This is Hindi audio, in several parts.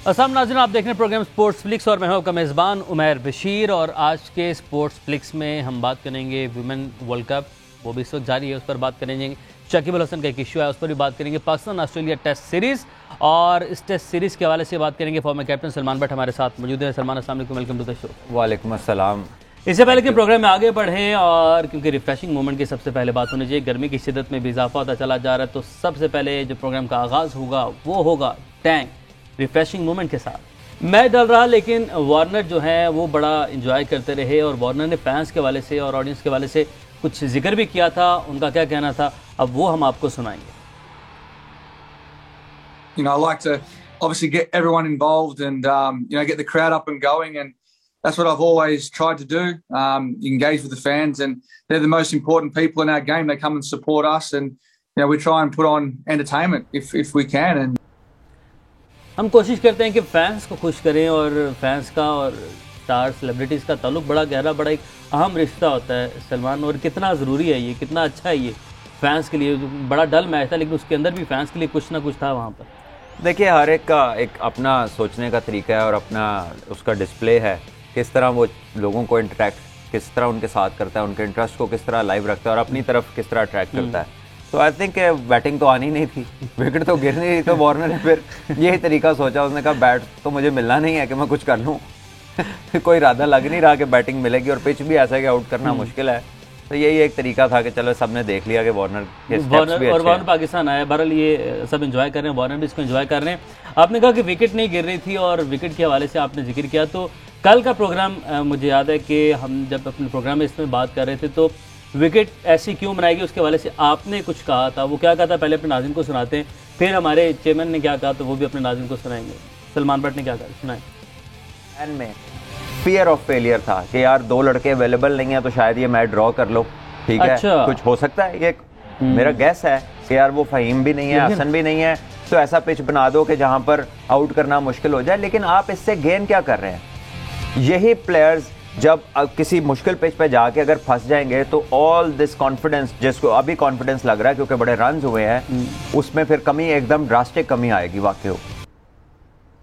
अस्सलाम नाज़रीन, आप देख रहे हैं प्रोग्राम स्पोर्ट्स फ्लिक्स और मैं हूं आपका मेज़बान उमैर बशीर। और आज के स्पोर्ट्स फ्लिक्स में हम बात करेंगे वुमेन वर्ल्ड कप, वो भी इस वक्त जारी है, उस पर बात करेंगे। शकीब अल हसन का एक इशू है, उस पर भी बात करेंगे। पाकिस्तान ऑस्ट्रेलिया टेस्ट सीरीज़, और इस टेस्ट सीरीज़ के हवाले से बात करेंगे। फॉर्मर कैप्टन सलमान भट्ट हमारे साथ मौजूद है। सलमान, अस्सलाम वालेकुम, वेलकम टू द शो। वालेकुम अस्सलाम। इससे पहले कि प्रोग्राम में आगे बढ़ें, और क्योंकि रिफ्रेशिंग मोमेंट की सबसे पहले बात होनी चाहिए, गर्मी की शिद्दत में भी इजाफा होता चला जा रहा है, तो सबसे पहले जो प्रोग्राम का आगाज़ होगा वो होगा टैंक रिफ्रेशिंग मोमेंट के साथ। मैच डल रहा, लेकिन वार्नर जो है वो बड़ा इंजॉय करते रहे, और वार्नर ने फैंस के वाले से और ऑडियंस के वाले से कुछ जिक्र भी किया था। उनका क्या कहना था, अब वो हम आपको सुनाएंगे। You know, I like to obviously get everyone involved and get the crowd up and going, and that's what I've always tried to do. Engage with the fans, and they're the most important people in our game. They come and support us, and we try and put on entertainment if we can. And हम कोशिश करते हैं कि फैंस को खुश करें, और फैंस का और स्टार सेलिब्रिटीज़ का ताल्लुक बड़ा गहरा, बड़ा एक अहम रिश्ता होता है सलमान। और कितना ज़रूरी है ये, कितना अच्छा है ये फैंस के लिए। बड़ा डल मैच था, लेकिन उसके अंदर भी फैंस के लिए कुछ ना कुछ था वहाँ पर। देखिए, हर एक का एक अपना सोचने का तरीका है और अपना उसका डिस्प्ले है, किस तरह वो लोगों को इंटरेक्ट किस तरह उनके साथ करता है, उनके इंटरेस्ट को किस तरह लाइव रखता है और अपनी तरफ किस तरह अट्रैक्ट करता है। तो आई थिंक बैटिंग तो आनी नहीं थी, विकेट तो गिर नहीं थी, तो वार्नर ने फिर यही तरीका सोचा। उसने कहा बैट तो मुझे मिलना नहीं है कि मैं कुछ कर लूँ कोई इरादा लग नहीं रहा कि बैटिंग मिलेगी, और पिच भी ऐसा है कि आउट करना मुश्किल है। तो यही एक तरीका था कि चलो सबने देख लिया कि वार्नर के स्टेप्स भी और वार्नर पाकिस्तान आया। बहरहाल ये सब एंजॉय कर रहे हैं, वार्नर भी इसको एंजॉय कर रहे हैं। आपने कहा कि विकेट नहीं गिर रही थी, और विकेट के हवाले से आपने जिक्र किया। तो कल का प्रोग्राम मुझे याद है कि हम जब अपने प्रोग्राम में इसमें बात कर रहे थे, तो विकेट ऐसी क्यों बनाएगी उसके हवाले से आपने कुछ कहा था। वो क्या कहा था, पहले अपने नाज़रीन को सुनाते हैं, फिर हमारे चेयरमैन ने क्या कहा, तो वो भी अपने नाज़रीन को सुनाएंगे। सलमान भट्ट ने क्या कहा, सुनाएं। में फियर ऑफ फेलियर था कि यार दो लड़के अवेलेबल नहीं है, तो शायद ये मैच ड्रॉ कर लो, ठीक है। कुछ हो सकता है, ये मेरा गैस है कि यार वो फ़हीम भी नहीं है, हसन भी नहीं है, तो ऐसा पिच बना दो कि जहां पर आउट करना मुश्किल हो जाए। लेकिन आप इससे गेन क्या कर रहे हैं? यही प्लेयर्स जब किसी मुश्किल पिच पे जाके अगर फंस जाएंगे, तो ऑल दिस कॉन्फिडेंस, जिसको अभी कॉन्फिडेंस लग रहा है क्योंकि बड़े रन हुए हैं, उसमें फिर कमी, एकदम ड्रास्टिक कमी आएगी वाकई।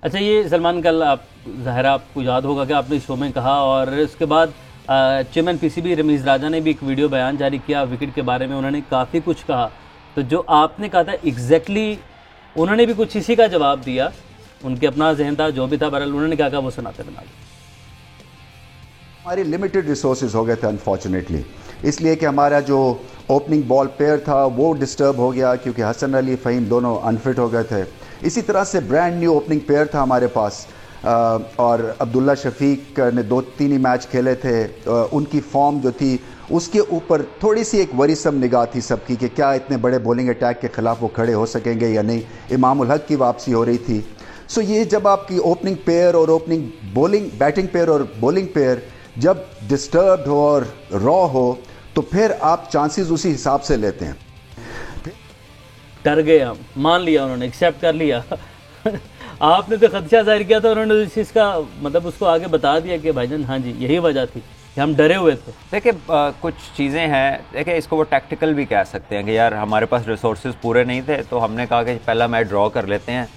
अच्छा, ये सलमान, कल आप ज़ाहिरा आपको याद होगा कि आपने शो में कहा, और उसके बाद चेयरमैन पीसीबी रमीज़ राजा ने भी एक वीडियो बयान जारी किया विकेट के बारे में। उन्होंने काफ़ी कुछ कहा, तो जो आपने कहा था एग्जैक्टली उन्होंने भी कुछ इसी का जवाब दिया। उनके अपना जहन था, जो भी था, बहरहाल उन्होंने क्या कहा वो सुनाते बना। हमारी लिमिटेड रिसोर्सेज हो गए थे अनफॉर्चुनेटली, इसलिए कि हमारा जो ओपनिंग बॉल पेयर था वो डिस्टर्ब हो गया, क्योंकि हसन अली फ़हीम दोनों अनफिट हो गए थे। इसी तरह से ब्रांड न्यू ओपनिंग पेयर था हमारे पास, और अब्दुल्ला शफीक ने 2-3 ही मैच खेले थे। उनकी फॉर्म जो थी उसके ऊपर थोड़ी सी एक वरीसम निगाह थी सबकी कि क्या इतने बड़े बॉलिंग अटैक के ख़िलाफ़ वो खड़े हो सकेंगे या नहीं। इमाम उल हक की वापसी हो रही थी। सो ये जब आपकी ओपनिंग पेयर और ओपनिंग बॉलिंग, बैटिंग पेयर और बॉलिंग पेयर जब डिस्टर्ब्ड हो और रॉ हो, तो फिर आप चांसेस उसी हिसाब से लेते हैं। डर गए हम, मान लिया, उन्होंने एक्सेप्ट कर लिया आपने तो खदशा जाहिर किया था, उन्होंने इस चीज़ का मतलब उसको आगे बता दिया कि भाईजान हाँ जी यही वजह थी कि हम डरे हुए थे। देखिए, कुछ चीज़ें हैं, देखिए इसको वो टैक्टिकल भी कह सकते हैं कि यार हमारे पास रिसोर्सेज पूरे नहीं थे, तो हमने कहा कि पहला मैच ड्रॉ कर लेते हैं,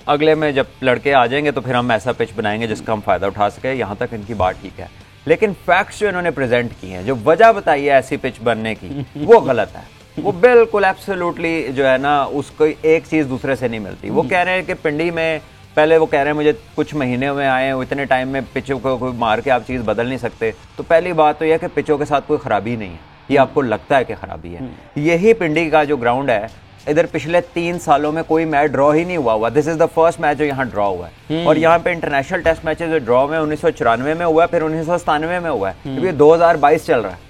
अगले में जब लड़के आ जाएंगे तो फिर हम ऐसा पिच बनाएंगे जिसका हम फ़ायदा उठा सकें। यहाँ तक इनकी बात ठीक है, लेकिन फैक्ट्स जो इन्होंने प्रेजेंट किए हैं, जो वजह बताई है ऐसी पिच बनने की, वो गलत है। वो बिल्कुल एब्सोल्युटली जो है ना, उसको एक चीज़ दूसरे से नहीं मिलती। वो कह रहे हैं कि पिंडी में पहले वो कह रहे हैं मुझे कुछ महीने में आए हैं, इतने टाइम में पिचों को कोई मार के आप चीज़ बदल नहीं सकते। तो पहली बात तो यह कि पिचों के साथ कोई ख़राबी नहीं है, ये आपको लगता है कि ख़राबी है। यही पिंडी का जो ग्राउंड है, इधर पिछले 3 सालों में कोई मैच ड्रॉ ही नहीं हुआ। This is the first match जो यहाँ ड्रॉ हुआ है। और यहाँ पे इंटरनेशनल टेस्ट मैचेस जो ड्रॉ में 1994 में हुआ है, फिर 1997 में हुआ है, क्योंकि 2022 चल रहा है।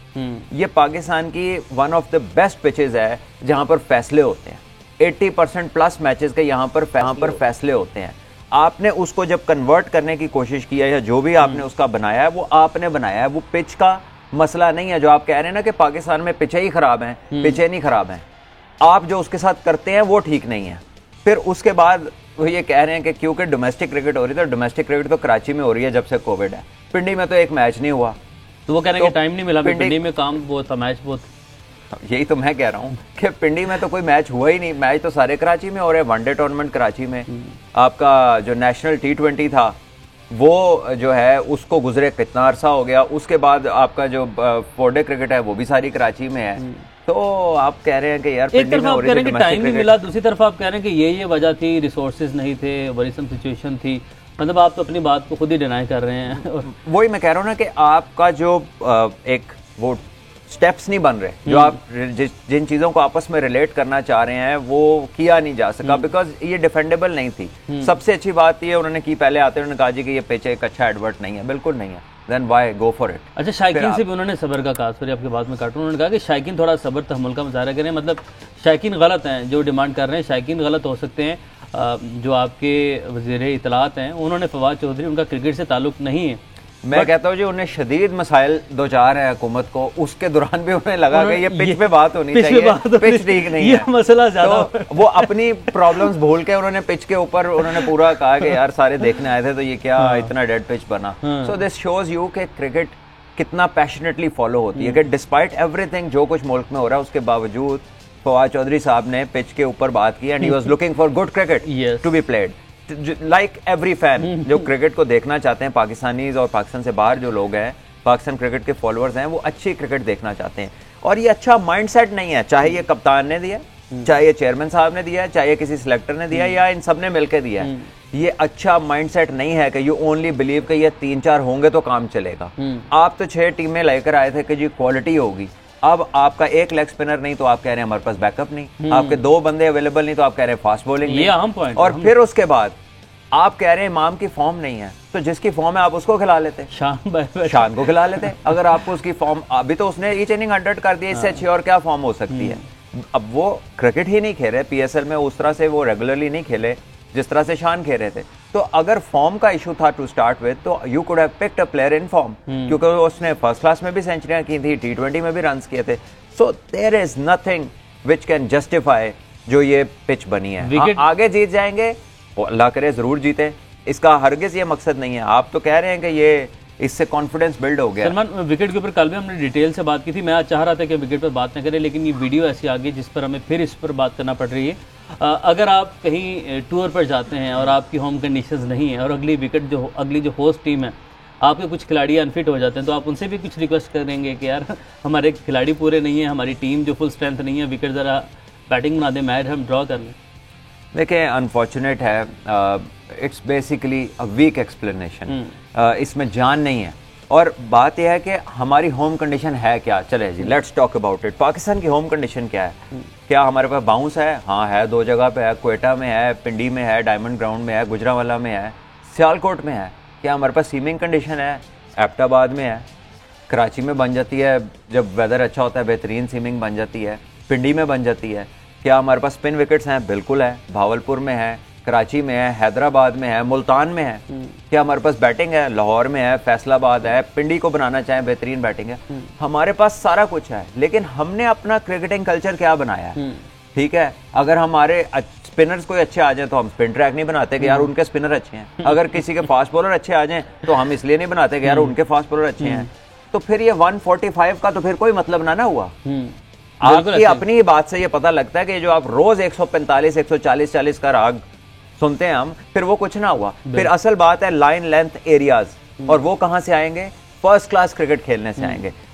ये पाकिस्तान की one of the best pitches है जहाँ पर फैसले होते हैं। 80% प्लस मैचेस के यहाँ पर फैसले होते हैं। आपने उसको जब कन्वर्ट करने की कोशिश किया, या जो भी आपने उसका बनाया है, वो आपने बनाया है, वो पिच का मसला नहीं है। जो आप कह रहे हैं ना कि पाकिस्तान में पिचें ही खराब हैं, पिचें नहीं खराब हैं, आप जो उसके साथ करते हैं वो ठीक नहीं है। फिर उसके बाद वो ये कह रहे हैं कि क्योंकि डोमेस्टिक क्रिकेट हो रही है, तो डोमेस्टिक क्रिकेट तो कराची में हो रही है जब से कोविड है, पिंडी में तो एक मैच नहीं हुआ। तो वो कह रहे हैं कि टाइम नहीं मिला, पिंडी में काम बहुत था, मैच बहुत। यही तो मैं कह रहा हूँ कि पिंडी में तो कोई मैच हुआ ही नहीं, मैच तो सारे कराची में हो रहे हैं, वनडे टूर्नामेंट कराची में। आपका जो नेशनल T20 था वो जो है उसको गुजरे कितना अरसा हो गया, उसके बाद आपका जो 4 डे क्रिकेट है वो भी सारी कराची में है। तो आप कह रहे हैं कि यार एक तरफ आप कह रहे हैं कि टाइम नहीं मिला, दूसरी तरफ आप कह रहे हैं कि ये वजह थी, रिसोर्सेज नहीं थे, वरीसम सिचुएशन थी, मतलब आप तो अपनी बात को खुद ही डिनाई कर रहे हैं। वही मैं कह रहा हूँ ना कि आपका जो एक वो स्टेप्स नहीं बन रहे, जो आप जिन चीजों को आपस में रिलेट करना चाह रहे हैं वो किया नहीं जा सका, बिकॉज ये डिफेंडेबल नहीं थी। सबसे अच्छी बात ये उन्होंने की, पहले आते उन्होंने कहा जी कि ये पिच एक अच्छा एडवर्ट नहीं है, बिल्कुल नहीं है, then why go for it. अच्छा, शायकीन से भी उन्होंने सब्र का कहा, सॉरी आपकी बात में काटूं, उन्होंने कहा कि शायकीन थोड़ा सब्र तहम्मुल का मुजाहरा करें, मतलब शायकीन गलत हैं जो डिमांड कर रहे हैं, शायकीन गलत हो सकते हैं। जो आपके वज़ीर इत्तलात हैं उन्होंने फवाद चौधरी, उनका क्रिकेट से ताल्लुक नहीं है। मैं कहता हूँ जी उन्हें शदीद मसाइल दो चार है हुकूमत को, उसके दौरान भी उन्हें लगा कि ये पिच पे बात होनी चाहिए, पिच ठीक नहीं है, मसला ज्यादा तो वो अपनी प्रॉब्लम्स भूल के उन्होंने पिच के ऊपर उन्होंने पूरा कहा कि यार सारे देखने आए थे तो ये क्या इतना डेड पिच बना। सो दिस शोज यू कि क्रिकेट कितना पैशनेटली फॉलो होती है, कि डिस्पाइट एवरीथिंग जो कुछ मुल्क में हो रहा है उसके बावजूद फवाद चौधरी साहब ने पिच के ऊपर बात की, and he was looking for good cricket to be played. Like every fan जो क्रिकेट को देखना चाहते हैं, पाकिस्तानीज और पाकिस्तान से बाहर जो लोग हैं, पाकिस्तान क्रिकेट के फॉलोअर्स हैं, वो अच्छी क्रिकेट देखना चाहते हैं। और ये अच्छा माइंडसेट नहीं है, चाहे ये कप्तान ने दिया, चाहे ये चेयरमैन साहब ने दिया, चाहे ये किसी सिलेक्टर ने दिया, या इन सब ने मिलकर दिया है। ये अच्छा माइंडसेट नहीं है कि यू ओनली बिलीव कि ये 3-4 होंगे तो काम चलेगा। आप तो 6 टीमें लेकर आए थे कि जी क्वालिटी होगी, अब आपका एक लेग स्पिनर नहीं तो आप कह रहे हैं हमारे पास बैकअप नहीं, आपके 2 बंदे अवेलेबल नहीं तो आप कह रहे हैं फास्ट बॉलिंग नहीं, अहम पॉइंट। और फिर उसके बाद आप कह रहे हैं इमाम की फॉर्म नहीं है, तो जिसकी फॉर्म है आप उसको खिला लेते, शान को खिला लेते। अगर आपको उसकी फॉर्म, अभी तो उसने ईच इनिंग 100 कर दिया, इससे अच्छी और क्या फॉर्म हो सकती है। अब वो क्रिकेट ही नहीं खेल रहे, PSL में उस तरह से वो रेगुलरली नहीं खेले जिस तरह से शान खेल रहे थे। तो अगर फॉर्म का इशू था टू स्टार्ट विद, तो you could have picked a player in form, क्योंकि उसने फर्स्ट क्लास में भी सेंचुरियां की थी, T20 में भी रन किए थे। So there is nothing which can justify जो ये पिच बनी है। आगे जीत जाएंगे, अल्लाह करे जरूर जीते, इसका हरगिज ये मकसद नहीं है। आप तो कह रहे हैं कि ये इससे कॉन्फिडेंस बिल्ड हो गया। सलमान, विकेट के ऊपर कल भी हमने डिटेल से बात की थी, मैं आज चाह रहा था कि विकेट पर बात न करें, लेकिन ये वीडियो ऐसी आ गई जिस पर हमें फिर इस पर बात करना पड़ रही है। अगर आप कहीं टूर पर जाते हैं और आपकी होम कंडीशंस नहीं है और अगली जो होस्ट टीम है आपके कुछ खिलाड़ी अनफिट हो जाते हैं, तो आप उनसे भी कुछ रिक्वेस्ट करेंगे कि यार हमारे खिलाड़ी पूरे नहीं है, हमारी टीम जो फुल स्ट्रेंथ नहीं है, विकेट ज़रा बैटिंग बना दें, मैच हम ड्रॉ कर लें। देखिए अनफॉर्चुनेट है, it's basically a weak explanation, इसमें जान नहीं है। और बात यह है कि हमारी होम कंडीशन है क्या। चले जी, let's talk about it. Pakistan की होम कंडीशन क्या है? क्या हमारे पास बाउंस है? हाँ है, 2 जगह पे है, क्वेटा में है, पिंडी में है, डायमंड ग्राउंड में है, गुजरावाला में है, सियालकोट में है। क्या हमारे पास सीमिंग कंडीशन है? एबटाबाद में है, कराची में बन जाती है, जब वेदर अच्छा होता है बेहतरीन सीमिंग बन जाती है, पिंडी में बन जाती है। क्या हमारे पास स्पिन विकेट्स हैं? बिल्कुल है, भावलपुर में है, कराची में है, हैदराबाद में है, मुल्तान में है। क्या हमारे पास बैटिंग है? लाहौर में है, फैसलाबाद है, पिंडी को बनाना चाहें बेहतरीन बैटिंग है। हमारे पास सारा कुछ है, लेकिन हमने अपना क्रिकेटिंग कल्चर क्या बनाया है? ठीक है, अगर हमारे स्पिनर्स कोई अच्छे आ जाए तो हम स्पिन ट्रैक नहीं बनाते कि यार उनके स्पिनर अच्छे हैं। अगर किसी के फास्ट बॉलर अच्छे आ जाएं तो हम इसलिए नहीं बनाते कि यार उनके फास्ट बॉलर अच्छे हैं। तो फिर ये 145 का तो फिर कोई मतलब ना हुआ। आपकी अपनी ही बात से ये पता लगता है कि जो आप रोज 145, 140 का राग सुनते हैं हम, फिर वो कुछ ना हुआ। फिर असल बात है लाइन लेंथ एरियाज, और वो कहां से आएंगे? फर्स्ट क्लास क्रिकेट खेलने से आएंगे।